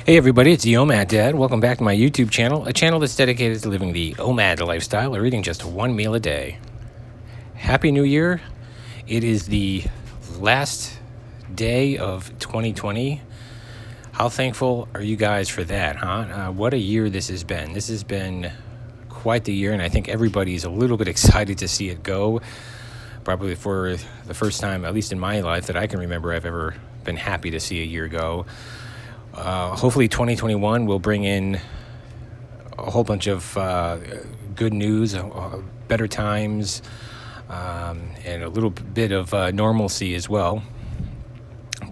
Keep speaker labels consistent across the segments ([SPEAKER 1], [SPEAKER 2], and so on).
[SPEAKER 1] Hey everybody, it's the OMAD Dad. Welcome back to my YouTube channel, a channel that's dedicated to living the OMAD lifestyle or eating just one meal a day. Happy New Year. It is the last day of 2020. How thankful are you guys for that, huh? What a year this has been. This has been quite the year, and I think everybody's a little bit excited to see it go. Probably for the first time, at least in my life, that I can remember I've ever been happy to see a year go. Hopefully 2021 will bring in a whole bunch of good news, better times, and a little bit of normalcy as well.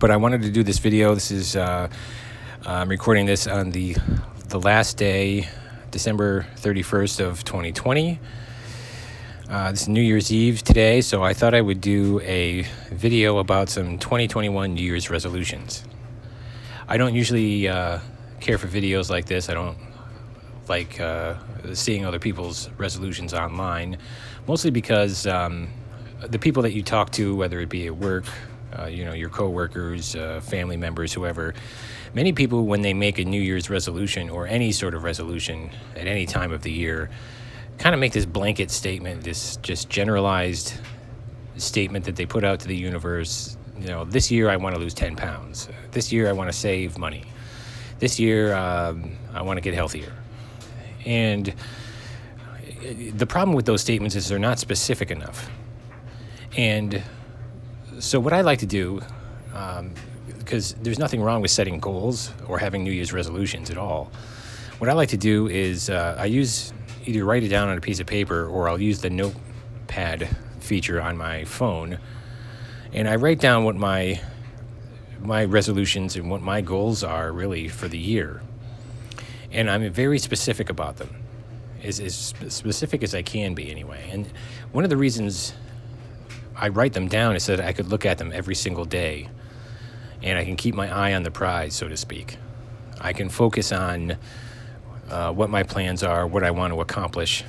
[SPEAKER 1] But I wanted to do this video. This is I'm recording this on the last day, December 31st of 2020. This is New Year's Eve today, so I thought I would do a video about some 2021 New Year's resolutions. I don't usually care for videos like this. I don't like seeing other people's resolutions online, mostly because the people that you talk to, whether it be at work, your coworkers, family members, whoever, many people, when they make a New Year's resolution or any sort of resolution at any time of the year, kind of make this blanket statement, this just generalized statement that they put out to the universe. This year I want to lose 10 pounds. This year I want to save money. This year I want to get healthier. And the problem with those statements is they're not specific enough. And so what I like to do, because there's nothing wrong with setting goals or having New Year's resolutions at all, what I like to do is I either write it down on a piece of paper or I'll use the notepad feature on my phone. And I write down what my resolutions and what my goals are really for the year. And I'm very specific about them, as specific as I can be anyway. And one of the reasons I write them down is so that I could look at them every single day. And I can keep my eye on the prize, so to speak. I can focus on what my plans are, what I want to accomplish.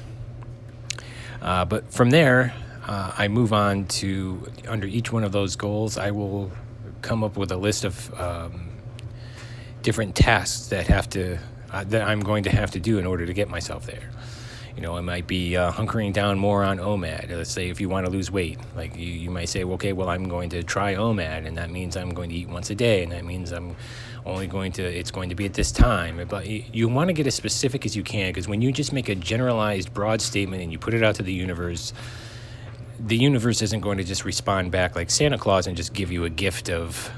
[SPEAKER 1] But from there, I move on to, under each one of those goals, I will come up with a list of different tasks that I'm going to have to do in order to get myself there. It might be hunkering down more on OMAD. Let's say if you want to lose weight, like you might say, okay, well, I'm going to try OMAD, and that means I'm going to eat once a day, and that means it's going to be at this time. But you want to get as specific as you can, because when you just make a generalized, broad statement and you put it out to the universe isn't going to just respond back like Santa Claus and just give you a gift of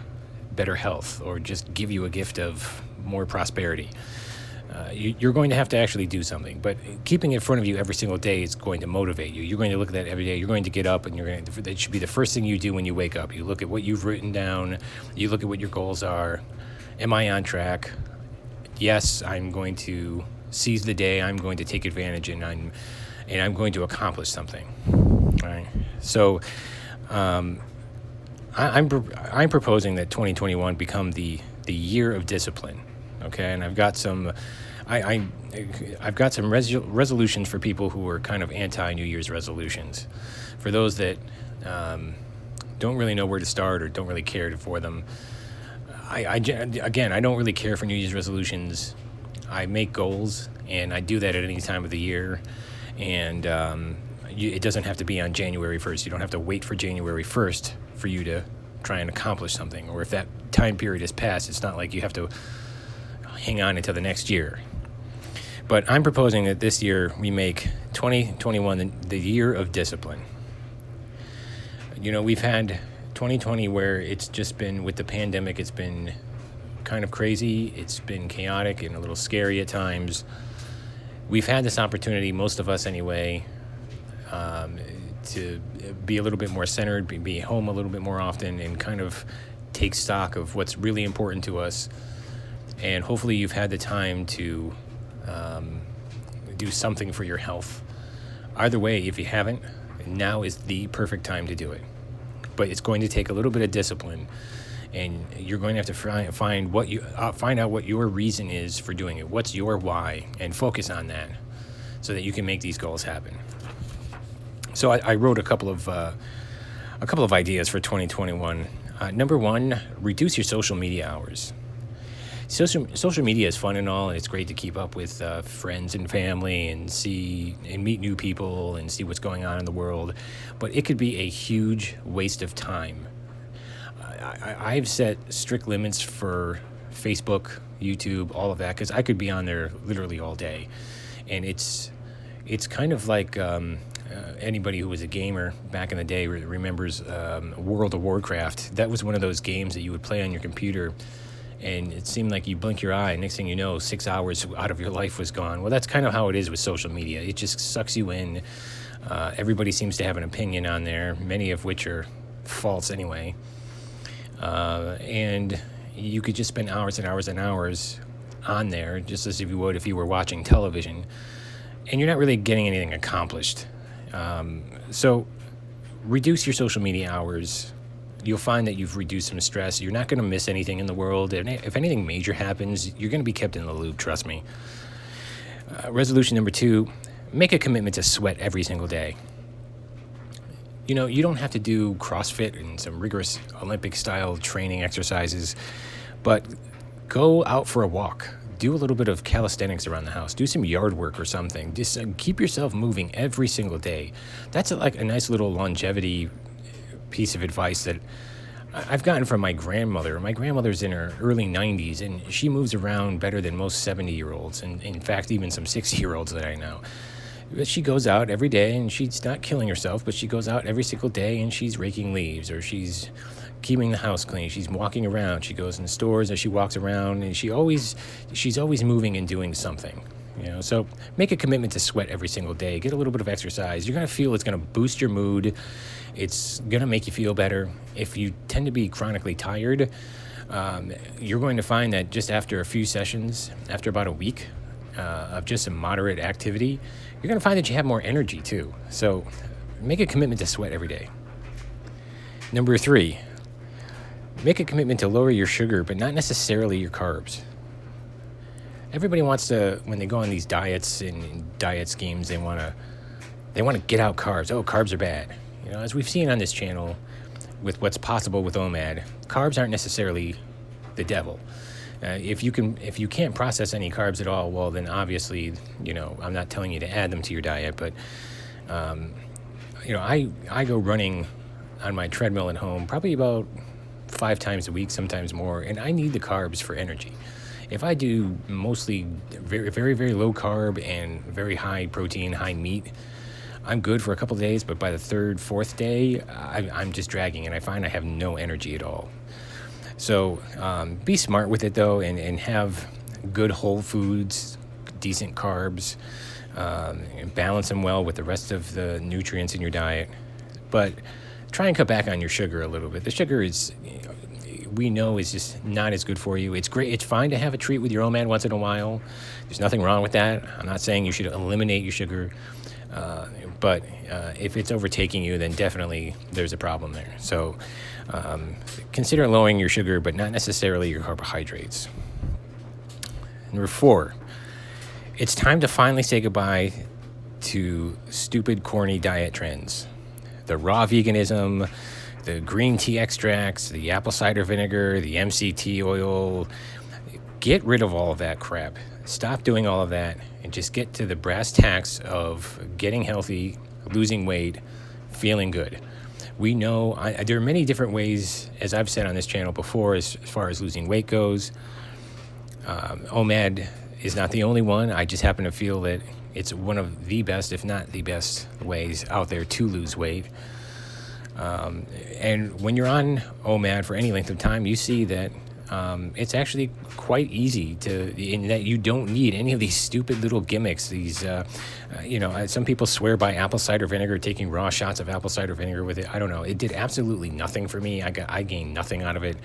[SPEAKER 1] better health or just give you a gift of more prosperity. You're going to have to actually do something, but keeping it in front of you every single day is going to motivate you. You're going to look at that every day. You're going to get up, and that should be the first thing you do when you wake up. You look at what you've written down. You look at what your goals are. Am I on track? Yes, I'm going to seize the day. I'm going to take advantage, and I'm going to accomplish something. All right. So I'm proposing that 2021 become the year of discipline. Okay, and I've got some resolutions for people who are kind of anti-New Year's resolutions. For those that don't really know where to start or don't really care for them, I don't really care for New Year's resolutions. I make goals, and I do that at any time of the year, and it doesn't have to be on January 1st. You don't have to wait for January 1st for you to try and accomplish something. Or if that time period has passed, it's not like you have to hang on until the next year. But I'm proposing that this year we make 2021 the year of discipline. We've had 2020 where it's just been, with the pandemic, it's been kind of crazy. It's been chaotic and a little scary at times. We've had this opportunity, most of us anyway, to be a little bit more centered, be home a little bit more often, and kind of take stock of what's really important to us. And hopefully you've had the time to do something for your health. Either way, if you haven't, now is the perfect time to do it. But it's going to take a little bit of discipline, and you're going to have to find out what your reason is for doing it. What's your why, and focus on that so that you can make these goals happen. So I wrote a couple of ideas for 2021. Number one, reduce your social media hours. social media is fun and all, and it's great to keep up with friends and family and see and meet new people and see what's going on in the world. But it could be a huge waste of time. I've set strict limits for Facebook, YouTube, all of that, because I could be on there literally all day, and it's kind of like anybody who was a gamer back in the day remembers World of Warcraft. That was one of those games that you would play on your computer, and it seemed like you blink your eye, next thing you know, 6 hours out of your life was gone. Well, that's kind of how it is with social media. It just sucks you in. Everybody seems to have an opinion on there, many of which are false anyway. And you could just spend hours and hours and hours on there, just as if you would if you were watching television, and you're not really getting anything accomplished. So reduce your social media hours. You'll find that you've reduced some stress. You're not going to miss anything in the world. And if anything major happens, you're going to be kept in the loop, trust me. Resolution number 2, make a commitment to sweat every single day. You know, you don't have to do CrossFit and some rigorous Olympic-style training exercises, but go out for a walk. Do a little bit of calisthenics around the house. Do some yard work or something. Just keep yourself moving every single day. That's like a nice little longevity piece of advice that I've gotten from my grandmother. My grandmother's in her early 90s, and she moves around better than most 70-year-olds, and in fact, even some 60-year-olds that I know. But she goes out every day, and she's not killing herself, but she goes out every single day, and she's raking leaves, or she's keeping the house clean. She's walking around. She goes in the stores as she walks around, and she's always moving and doing something. You know, so make a commitment to sweat every single day. Get a little bit of exercise. You're going to feel it's going to boost your mood. It's going to make you feel better. If you tend to be chronically tired, you're going to find that just after a few sessions, after about a week of just some moderate activity, you're going to find that you have more energy too. So make a commitment to sweat every day. Number 3, make a commitment to lower your sugar, but not necessarily your carbs. Everybody wants to, when they go on these diets and diet schemes, they want to get out carbs. Oh, carbs are bad. You know, as we've seen on this channel with what's possible with OMAD, carbs aren't necessarily the devil. If you can't process any carbs at all, well, then obviously, you know, I'm not telling you to add them to your diet, but you know, I go running on my treadmill at home probably about 5 times a week, sometimes more, and I need the carbs for energy. If I do mostly very, very, very low carb and very high protein, high meat, I'm good for a couple of days, but by the 3rd, 4th day, I'm just dragging, and I find I have no energy at all. So be smart with it, though, and have good whole foods, decent carbs, and balance them well with the rest of the nutrients in your diet. But try and cut back on your sugar a little bit. The sugar is, we know, is just not as good for you. It's great. It's fine to have a treat with your OMAD once in a while. There's nothing wrong with that. I'm not saying you should eliminate your sugar. But if it's overtaking you, then definitely there's a problem there. So consider lowering your sugar, but not necessarily your carbohydrates. Number 4, it's time to finally say goodbye to stupid, corny diet trends. The raw veganism, the green tea extracts, the apple cider vinegar, the MCT oil. Get rid of all of that crap. Stop doing all of that and just get to the brass tacks of getting healthy, losing weight, feeling good. We know there are many different ways, as I've said on this channel before, as far as losing weight goes. OMAD is not the only one. I just happen to feel that it's one of the best, if not the best, ways out there to lose weight. And when you're on OMAD for any length of time, you see that it's actually quite easy in that you don't need any of these stupid little gimmicks. These, some people swear by apple cider vinegar, taking raw shots of apple cider vinegar with it. I don't know. It did absolutely nothing for me. I gained nothing out of it.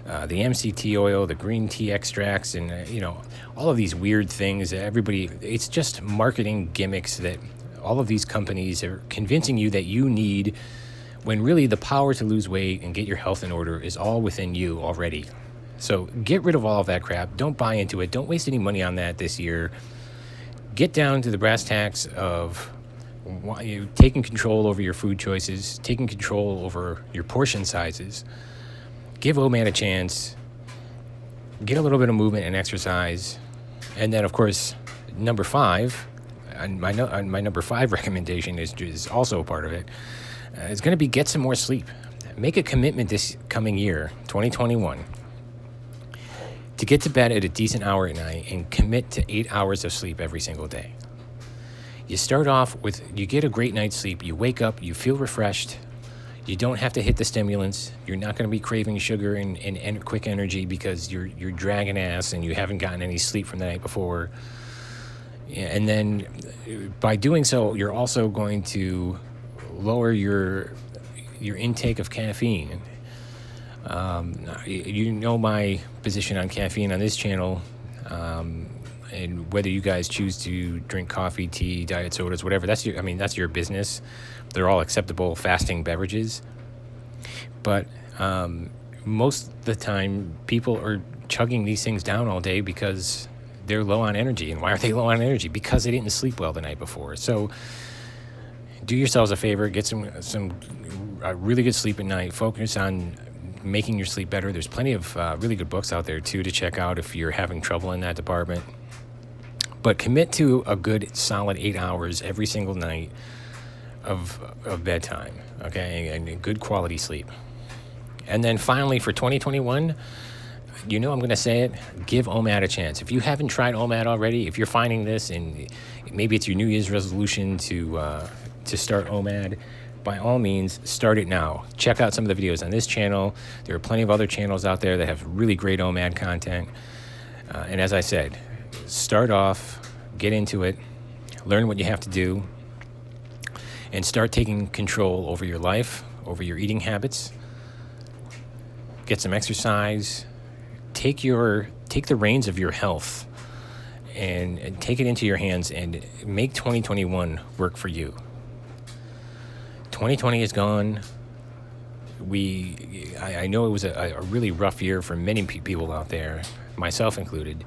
[SPEAKER 1] The MCT oil, the green tea extracts, and, all of these weird things. It's just marketing gimmicks that all of these companies are convincing you that you need, when really the power to lose weight and get your health in order is all within you already. So get rid of all of that crap. Don't buy into it. Don't waste any money on that this year. Get down to the brass tacks of taking control over your food choices, taking control over your portion sizes. Give OMAD a chance. get a little bit of movement and exercise. And then, of course, number 5, and my number 5 recommendation is also a part of it. It's going to be get some more sleep. Make a commitment this coming year, 2021, to get to bed at a decent hour at night and commit to 8 hours of sleep every single day. You start off with, you get a great night's sleep, you wake up, you feel refreshed, you don't have to hit the stimulants, you're not going to be craving sugar and quick energy because you're dragging ass and you haven't gotten any sleep from the night before. And then by doing so, you're also going to lower your intake of caffeine. You know my position on caffeine on this channel, and whether you guys choose to drink coffee, tea, diet sodas, whatever, that's your business. They're all acceptable fasting beverages. But most of the time, people are chugging these things down all day because they're low on energy. And why are they low on energy? Because they didn't sleep well the night before. So do yourselves a favor, get some really good sleep at night. Focus on making your sleep better. There's plenty of really good books out there too to check out if you're having trouble in that department. But commit to a good solid 8 hours every single night of bedtime, okay, and good quality sleep. And then finally for 2021, I'm going to say it, give OMAD a chance. If you haven't tried OMAD already, if you're finding this and maybe it's your New Year's resolution to start OMAD, by all means, start it now. Check out some of the videos on this channel. There are plenty of other channels out there that have really great OMAD content. And as I said, start off, get into it, learn what you have to do, and start taking control over your life, over your eating habits. Get some exercise. Take the reins of your health and take it into your hands and make 2021 work for you. 2020 is gone. I know it was a really rough year for many people out there, myself included.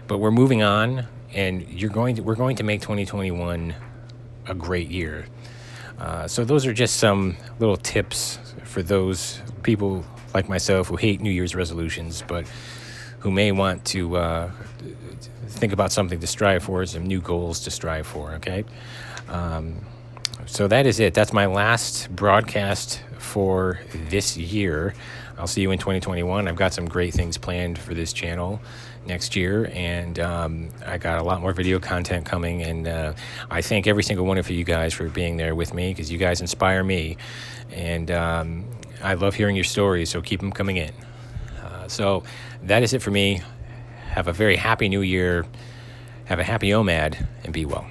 [SPEAKER 1] But we're moving on, and we're going to make 2021 a great year. So those are just some little tips for those people like myself who hate New Year's resolutions, but who may want to think about something to strive for, some new goals to strive for, okay? So that is it. That's my last broadcast for this year. I'll see you in 2021. I've got some great things planned for this channel next year, and I got a lot more video content coming, and I thank every single one of you guys for being there with me, because you guys inspire me, and I love hearing your stories, so keep them coming in. So that is it for me. Have a very happy new year. Have a happy OMAD, and be well.